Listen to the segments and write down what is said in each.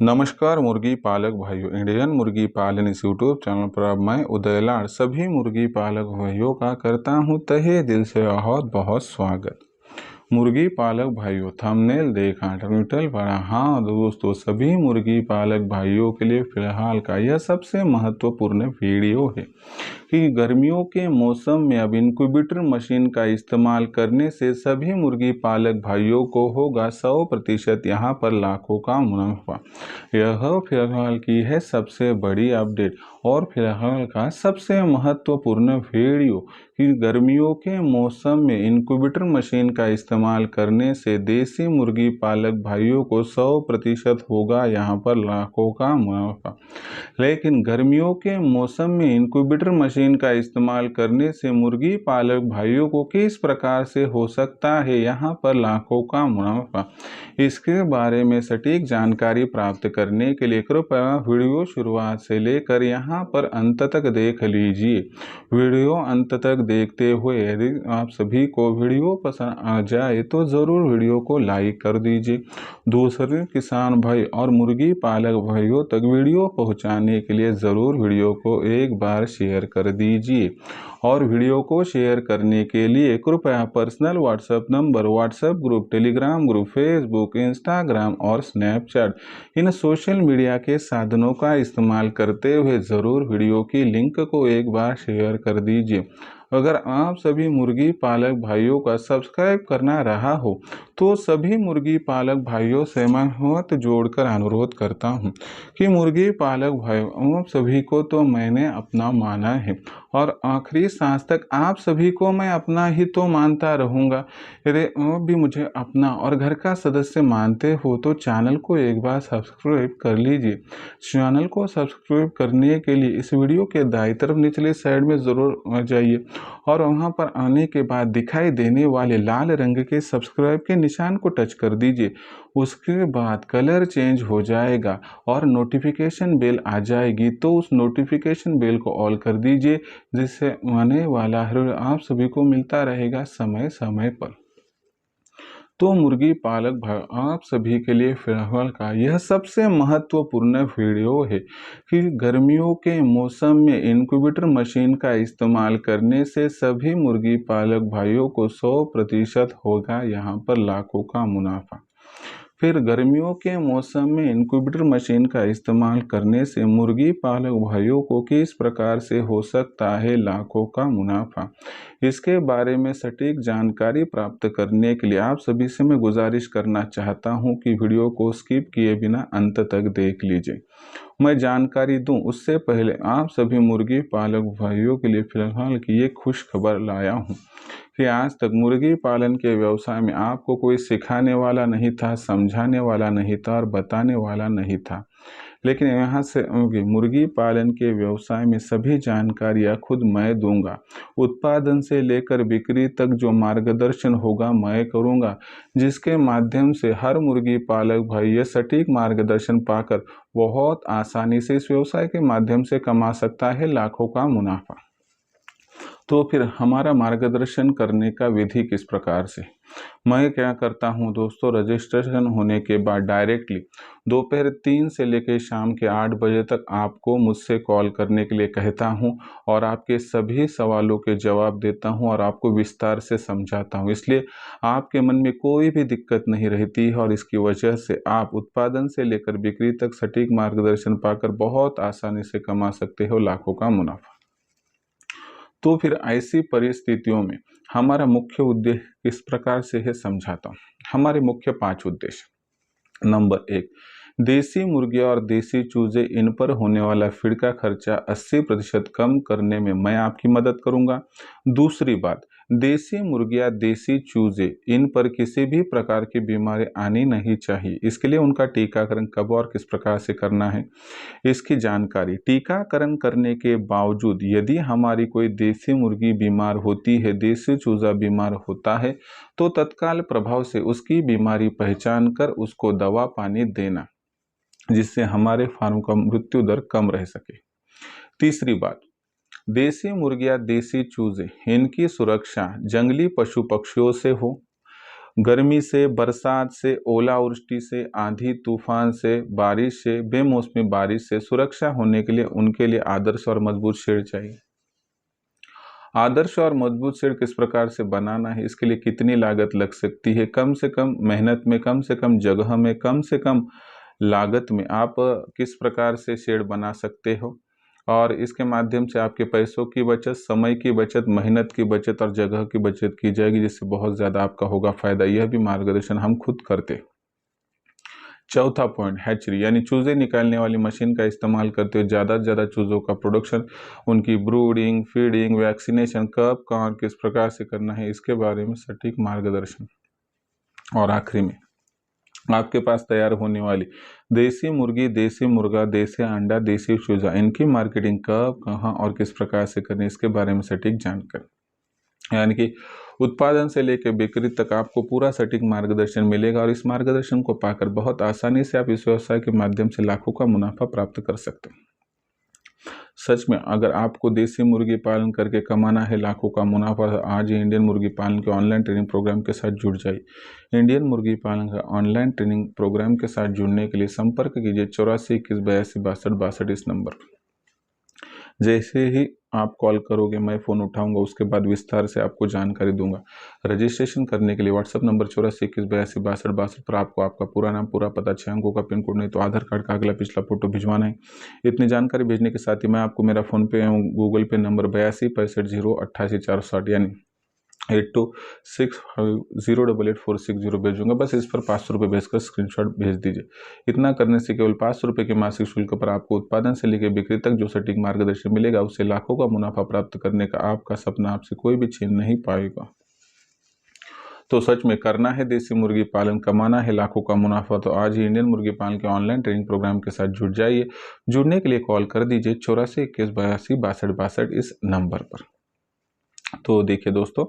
नमस्कार मुर्गी पालक भाइयों, इंडियन मुर्गी पालन इस यूट्यूब चैनल पर अब मैं उदयलाल सभी मुर्गी पालक भाइयों का करता हूं तहे दिल से बहुत बहुत स्वागत। मुर्गी पालक भाइयों, थंबनेल देखा, टाइटल पढ़ा। हाँ दोस्तों, सभी मुर्गी पालक भाइयों के लिए फिलहाल का यह सबसे महत्वपूर्ण वीडियो है कि गर्मियों के मौसम में अब इंक्यूबेटर मशीन का इस्तेमाल करने से सभी मुर्गी पालक भाइयों को होगा 100% यहाँ पर लाखों का मुनाफा। यह फिलहाल की है सबसे बड़ी अपडेट और फिलहाल का सबसे महत्वपूर्ण वीडियो कि गर्मियों के मौसम में इंक्यूबेटर मशीन का इस्तेमाल करने से देसी मुर्गी पालक भाइयों को 100% होगा यहाँ पर लाखों का मुनाफा। लेकिन गर्मियों के मौसम में इंक्यूबेटर मशीन का इस्तेमाल करने से मुर्गी पालक भाइयों को किस प्रकार से हो सकता है यहाँ पर लाखों का मुनाफा, इसके बारे में सटीक जानकारी प्राप्त करने के लिए कृपया वीडियो शुरुआत से लेकर यहाँ पर अंत तक देख लीजिए। वीडियो अंत तक देखते हुए यदि आप सभी को वीडियो पसंद आ जाए तो ज़रूर वीडियो को लाइक कर दीजिए। दूसरे किसान भाई और मुर्गी पालक भाइयों तक वीडियो पहुंचाने के लिए ज़रूर वीडियो को एक बार शेयर कर दीजिए। और वीडियो को शेयर करने के लिए कृपया personal WhatsApp number, WhatsApp group, Telegram group, Facebook, Instagram और स्नैपचैट इन सोशल मीडिया के साधनों का इस्तेमाल करते हुए ज़रूर वीडियो की लिंक को एक बार शेयर कर दीजिए। अगर आप सभी मुर्गी पालक भाइयों का सब्सक्राइब करना रहा हो तो सभी मुर्गी पालक भाइयों से मैं हाथ जोड़कर अनुरोध करता हूं कि मुर्गी पालक भाइयों आप सभी को तो मैंने अपना माना है और आखिरी सांस तक आप सभी को मैं अपना ही तो मानता रहूँगा। यदि आप भी मुझे अपना और घर का सदस्य मानते हो तो चैनल को एक बार सब्सक्राइब कर लीजिए। चैनल को सब्सक्राइब करने के लिए इस वीडियो के दाईं तरफ निचले साइड में ज़रूर आ जाइए और वहां पर आने के बाद दिखाई देने वाले लाल रंग के सब्सक्राइब के निशान को टच कर दीजिए। उसके बाद कलर चेंज हो जाएगा और नोटिफिकेशन बेल आ जाएगी, तो उस नोटिफिकेशन बेल को ऑल कर दीजिए जिससे आने वाला हर आप सभी को मिलता रहेगा समय समय पर। तो मुर्गी पालक भाई आप सभी के लिए फिलहाल का यह सबसे महत्वपूर्ण वीडियो है कि गर्मियों के मौसम में इंक्यूबेटर मशीन का इस्तेमाल करने से सभी मुर्गी पालक भाइयों को 100% होगा यहाँ पर लाखों का मुनाफा। फिर गर्मियों के मौसम में इंक्यूबेटर मशीन का इस्तेमाल करने से मुर्गी पालक भाइयों को किस प्रकार से हो सकता है लाखों का मुनाफा, इसके बारे में सटीक जानकारी प्राप्त करने के लिए आप सभी से मैं गुजारिश करना चाहता हूं कि वीडियो को स्किप किए बिना अंत तक देख लीजिए। मैं जानकारी दूं उससे पहले आप सभी मुर्गी पालक भाइयों के लिए फिलहाल की ये खुश खबर लाया हूं कि आज तक मुर्गी पालन के व्यवसाय में आपको कोई सिखाने वाला नहीं था, समझाने वाला नहीं था और बताने वाला नहीं था। लेकिन यहाँ से मुर्गी पालन के व्यवसाय में सभी जानकारियाँ खुद मैं दूंगा। उत्पादन से लेकर बिक्री तक जो मार्गदर्शन होगा मैं करूंगा, जिसके माध्यम से हर मुर्गी पालक भाई ये सटीक मार्गदर्शन पाकर बहुत आसानी से इस व्यवसाय के माध्यम से कमा सकता है लाखों का मुनाफा। तो फिर हमारा मार्गदर्शन करने का विधि किस प्रकार से, मैं क्या करता हूं दोस्तों, रजिस्ट्रेशन होने के बाद डायरेक्टली दोपहर 3 से लेकर शाम के 8 बजे तक आपको मुझसे कॉल करने के लिए कहता हूं और आपके सभी सवालों के जवाब देता हूं और आपको विस्तार से समझाता हूं। इसलिए आपके मन में कोई भी दिक्कत नहीं रहती है और इसकी वजह से आप उत्पादन से लेकर बिक्री तक सटीक मार्गदर्शन पाकर बहुत आसानी से कमा सकते हो लाखों का मुनाफा। तो फिर ऐसी परिस्थितियों में हमारा मुख्य उद्देश्य किस प्रकार से है समझाता हूँ। हमारे मुख्य 5 उद्देश्य। नंबर 1, देसी मुर्गियां और देसी चूजे इन पर होने वाला फीड का खर्चा 80% कम करने में मैं आपकी मदद करूंगा। दूसरी बात, देसी मुर्गियां देसी चूजे इन पर किसी भी प्रकार की बीमारी आनी नहीं चाहिए, इसके लिए उनका टीकाकरण कब और किस प्रकार से करना है इसकी जानकारी। टीकाकरण करने के बावजूद यदि हमारी कोई देसी मुर्गी बीमार होती है, देसी चूजा बीमार होता है, तो तत्काल प्रभाव से उसकी बीमारी पहचान कर उसको दवा पानी देना, जिससे हमारे फार्म का मृत्यु दर कम रह सके। तीसरी बात, देसी मुर्गियां देसी चूजे इनकी सुरक्षा जंगली पशु पक्षियों से हो, गर्मी से, बरसात से, ओलावृष्टि से, आंधी तूफान से, बारिश से, बेमौसमी बारिश से सुरक्षा होने के लिए उनके लिए आदर्श और मजबूत शेड चाहिए। आदर्श और मजबूत शेड किस प्रकार से बनाना है, इसके लिए कितनी लागत लग सकती है, कम से कम मेहनत में, कम से कम जगह में, कम से कम लागत में आप किस प्रकार से शेड बना सकते हो, और इसके माध्यम से आपके पैसों की बचत, समय की बचत, मेहनत की बचत और जगह की बचत की जाएगी, जिससे बहुत ज़्यादा आपका होगा फायदा। यह भी मार्गदर्शन हम खुद करते। चौथा पॉइंट, हैचरी यानी चूजे निकालने वाली मशीन का इस्तेमाल करते हुए ज़्यादा से ज़्यादा चूज़ों का प्रोडक्शन, उनकी ब्रूडिंग, फीडिंग, वैक्सीनेशन कब, कहाँ, किस प्रकार से करना है, इसके बारे में सटीक मार्गदर्शन। और आखिरी में आपके पास तैयार होने वाली देसी मुर्गी, देसी मुर्गा, देसी अंडा, देसी चूजा, इनकी मार्केटिंग कब, कहाँ और किस प्रकार से करनी, इसके बारे में सटीक जानकारी, यानी कि उत्पादन से लेकर बिक्री तक आपको पूरा सटीक मार्गदर्शन मिलेगा। और इस मार्गदर्शन को पाकर बहुत आसानी से आप इस व्यवसाय के माध्यम से लाखों का मुनाफा प्राप्त कर सकते हैं। सच में अगर आपको देसी मुर्गी पालन करके कमाना है लाखों का मुनाफा, तो आज ही इंडियन मुर्गी पालन के ऑनलाइन ट्रेनिंग प्रोग्राम के साथ जुड़ जाइए। इंडियन मुर्गी पालन का ऑनलाइन ट्रेनिंग प्रोग्राम के साथ जुड़ने के लिए संपर्क कीजिए 84 21 82 62 62 इस नंबर पर। जैसे ही आप कॉल करोगे मैं फ़ोन उठाऊंगा, उसके बाद विस्तार से आपको जानकारी दूंगा। रजिस्ट्रेशन करने के लिए व्हाट्सअप नंबर 84 21 82 62 62 पर आपको आपका पूरा नाम, पूरा पता, 6 अंकों का पिन कोड नहीं तो आधार कार्ड का अगला पिछला फोटो भिजवाना है। इतनी जानकारी भेजने के साथ ही मैं आपको मेरा फ़ोनपे एवं गूगल पे नंबर 82 65 0 88 460 यानी 8265088460 भेजूंगा। बस इस पर 500 रुपये भेजकर स्क्रीनशॉट भेज दीजिए। इतना करने से केवल 500 रुपये के मासिक शुल्क पर आपको उत्पादन से लेकर बिक्री तक जो सटीक मार्गदर्शन मिलेगा, उससे लाखों का मुनाफा प्राप्त करने का आपका सपना आपसे कोई भी छीन नहीं पाएगा। तो सच में करना है देसी मुर्गी पालन, कमाना है लाखों का मुनाफा, तो आज ही इंडियन मुर्गी पालन के ऑनलाइन ट्रेनिंग प्रोग्राम के साथ जुड़ जाइए। जुड़ने के लिए कॉल कर दीजिए 84 21 82 62 62 इस नंबर पर। तो देखिए दोस्तों,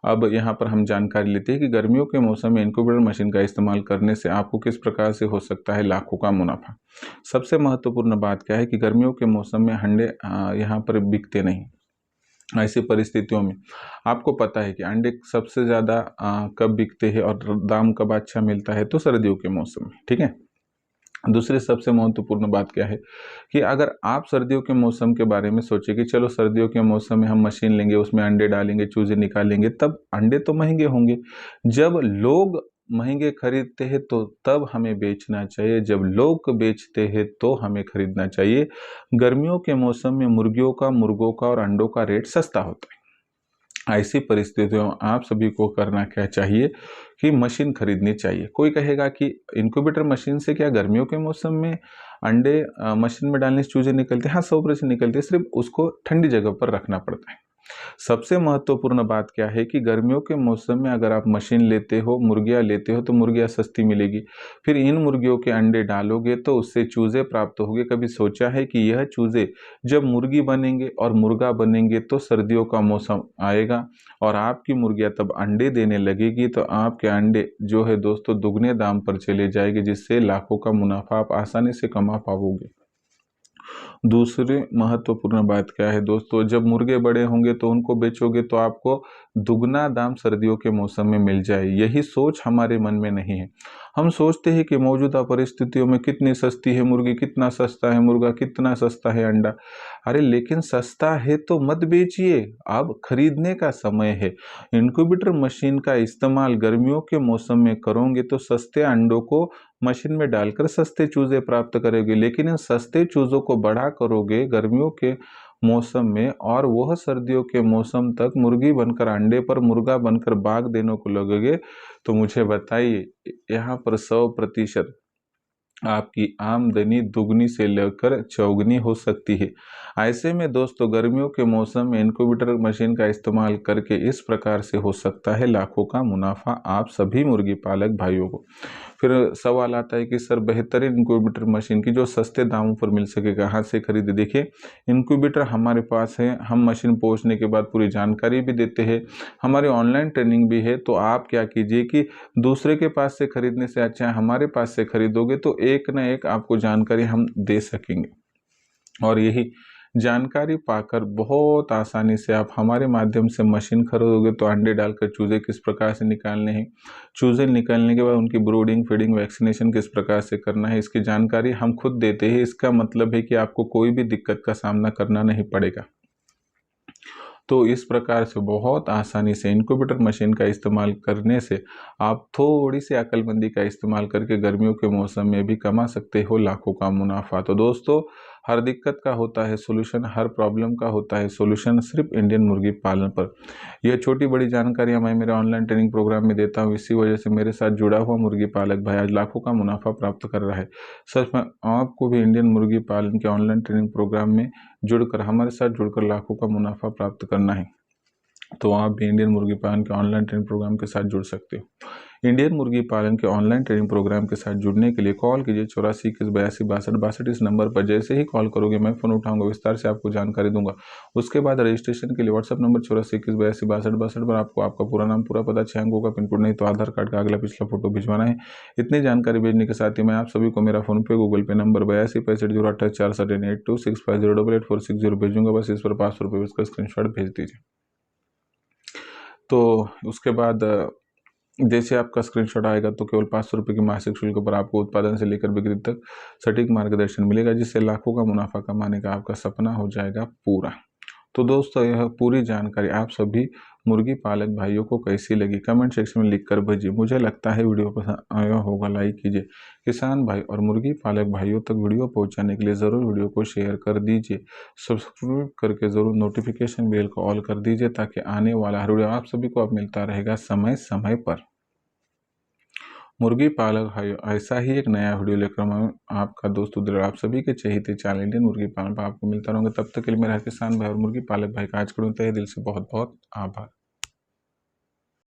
अब यहाँ पर हम जानकारी लेते हैं कि गर्मियों के मौसम में इनक्यूबेटर मशीन का इस्तेमाल करने से आपको किस प्रकार से हो सकता है लाखों का मुनाफा। सबसे महत्वपूर्ण बात क्या है कि गर्मियों के मौसम में अंडे यहाँ पर बिकते नहीं। ऐसी परिस्थितियों में आपको पता है कि अंडे सबसे ज़्यादा कब बिकते हैं और दाम कब अच्छा मिलता है, तो सर्दियों के मौसम में, ठीक है। दूसरी सबसे महत्वपूर्ण बात क्या है कि अगर आप सर्दियों के मौसम के बारे में सोचें कि चलो सर्दियों के मौसम में हम मशीन लेंगे, उसमें अंडे डालेंगे, चूजे निकालेंगे, तब अंडे तो महंगे होंगे। जब लोग महंगे खरीदते हैं तो तब हमें बेचना चाहिए, जब लोग बेचते हैं तो हमें खरीदना चाहिए। गर्मियों के मौसम में मुर्गियों का, मुर्गों का और अंडों का रेट सस्ता होता है। ऐसी परिस्थितियों में आप सभी को करना क्या चाहिए कि मशीन खरीदनी चाहिए। कोई कहेगा कि इनक्यूबेटर मशीन से क्या गर्मियों के मौसम में अंडे मशीन में डालने से चूजे निकलते हैं? हाँ, 100% निकलते हैं, सिर्फ उसको ठंडी जगह पर रखना पड़ता है। सबसे महत्वपूर्ण बात क्या है कि गर्मियों के मौसम में अगर आप मशीन लेते हो, मुर्गियाँ लेते हो, तो मुर्गियाँ सस्ती मिलेगी। फिर इन मुर्गियों के अंडे डालोगे तो उससे चूजे प्राप्त होंगे। कभी सोचा है कि यह चूजे जब मुर्गी बनेंगे और मुर्गा बनेंगे तो सर्दियों का मौसम आएगा और आपकी मुर्गियाँ तब अंडे देने लगेगी, तो आपके अंडे जो है दोस्तों दुगने दाम पर चले जाएंगे, जिससे लाखों का मुनाफा आप आसानी से कमा पाओगे। दूसरी महत्वपूर्ण बात क्या है दोस्तों, जब मुर्गे बड़े होंगे तो उनको बेचोगे तो आपको दुगना दाम सर्दियों के मौसम में मिल जाए। यही सोच हमारे मन में नहीं है। हम सोचते हैं कि मौजूदा परिस्थितियों में कितनी सस्ती है मुर्गी, कितना सस्ता है मुर्गा, कितना सस्ता है अंडा। अरे लेकिन सस्ता है तो मत बेचिए, अब खरीदने का समय है। इनक्यूबेटर मशीन का इस्तेमाल गर्मियों के मौसम में करोगे तो सस्ते अंडों को मशीन में डालकर सस्ते चूजे प्राप्त करोगे, लेकिन इन सस्ते चूजों को बड़ा करोगे गर्मियों के मौसम में और वह सर्दियों के मौसम तक मुर्गी बनकर अंडे पर, मुर्गा बनकर बाग देने को लगोगे, तो मुझे बताइए यहाँ पर 100% आपकी आमदनी दुगनी से लेकर चौगुनी हो सकती है। ऐसे में दोस्तों गर्मियों के मौसम में इनक्यूबेटर मशीन का इस्तेमाल करके इस प्रकार से हो सकता है लाखों का मुनाफा आप सभी मुर्गी पालक भाइयों को। फिर सवाल आता है कि सर बेहतरीन इनक्यूबेटर मशीन की जो सस्ते दामों पर मिल सके कहाँ से खरीदे। देखिए इनक्यूबेटर हमारे पास है, हम मशीन पहुँचने के बाद पूरी जानकारी भी देते हैं, हमारी ऑनलाइन ट्रेनिंग भी है। तो आप क्या कीजिए कि दूसरे के पास से खरीदने से अच्छा है हमारे पास से खरीदोगे तो एक न एक आपको जानकारी हम दे सकेंगे। और यही जानकारी पाकर बहुत आसानी से आप हमारे माध्यम से मशीन खरीदोगे तो अंडे डालकर चूजे किस प्रकार से निकालने हैं, चूजे निकालने के बाद उनकी ब्रूडिंग, फीडिंग, वैक्सीनेशन किस प्रकार से करना है, इसकी जानकारी हम खुद देते हैं। इसका मतलब है कि आपको कोई भी दिक्कत का सामना करना नहीं पड़ेगा। तो इस प्रकार से बहुत आसानी से इनक्यूबेटर मशीन का इस्तेमाल करने से आप थोड़ी सी अक्लमंदी का इस्तेमाल करके गर्मियों के मौसम में भी कमा सकते हो लाखों का मुनाफा। तो दोस्तों, हर दिक्कत का होता है सोल्यूशन, हर प्रॉब्लम का होता है सोल्यूशन सिर्फ इंडियन मुर्गी पालन पर। यह छोटी बड़ी जानकारियां मैं मेरे ऑनलाइन ट्रेनिंग प्रोग्राम में देता हूं। इसी वजह से मेरे साथ जुड़ा हुआ मुर्गी पालक भाई आज लाखों का मुनाफा प्राप्त कर रहा है। सच में आपको भी इंडियन मुर्गी पालन के ऑनलाइन ट्रेनिंग प्रोग्राम में जुड़कर, हमारे साथ जुड़कर लाखों का मुनाफा प्राप्त करना है तो आप भी इंडियन मुर्गी पालन के ऑनलाइन ट्रेनिंग प्रोग्राम के साथ जुड़ सकते हो। इंडियन मुर्गी पालन के ऑनलाइन ट्रेनिंग प्रोग्राम के साथ जुड़ने के लिए कॉल कीजिए 84 21 82 62 62। इस नंबर पर जैसे ही कॉल करोगे मैं फ़ोन उठाऊंगा, विस्तार से आपको जानकारी दूंगा। उसके बाद रजिस्ट्रेशन के लिए व्हाट्सअप नंबर 84 21 82 62 62 पर आपको आपका पूरा नाम, पूरा पता, 6 अंकों का पिन कोड नहीं तो आधार कार्ड का अगला पिछला फोटो भिजवाना है। इतनी जानकारी भेजने के साथ ही मैं आप सभी को मेरा फोनपे, गूगल पे नंबर 82 65 028 4 7 8 2 6 5 0 8 4 6 0 भेजूंगा। बस इस पर 500 रुपये का स्क्रीनशॉट भेज दीजिए। तो उसके बाद जैसे आपका स्क्रीनशॉट आएगा तो केवल 500 रुपये की मासिक शुल्क पर आपको उत्पादन से लेकर बिक्री तक सटीक मार्गदर्शन मिलेगा, जिससे लाखों का मुनाफा कमाने का आपका सपना हो जाएगा पूरा। तो दोस्तों, यह पूरी जानकारी आप सभी मुर्गी पालक भाइयों को कैसी लगी कमेंट सेक्शन में लिखकर भेजिए। मुझे लगता है वीडियो पसंद आया होगा, लाइक कीजिए। किसान भाई और मुर्गी पालक भाइयों तक वीडियो पहुंचाने के लिए ज़रूर वीडियो को शेयर कर दीजिए। सब्सक्राइब करके ज़रूर नोटिफिकेशन बेल को ऑल कर दीजिए ताकि आने वाला हर वीडियो आप सभी को अब मिलता रहेगा समय समय पर। मुर्गी पालक भाई ऐसा ही एक नया वीडियो लेकर मैं आपका दोस्त उधर आप सभी के चहेते चैनल इंडियन मुर्गी पालन पर आपको मिलता रहूँगा। तब तक के लिए मेरा किसान भाई और मुर्गी पालक भाई का आज करूँ तहे दिल से बहुत बहुत आभार।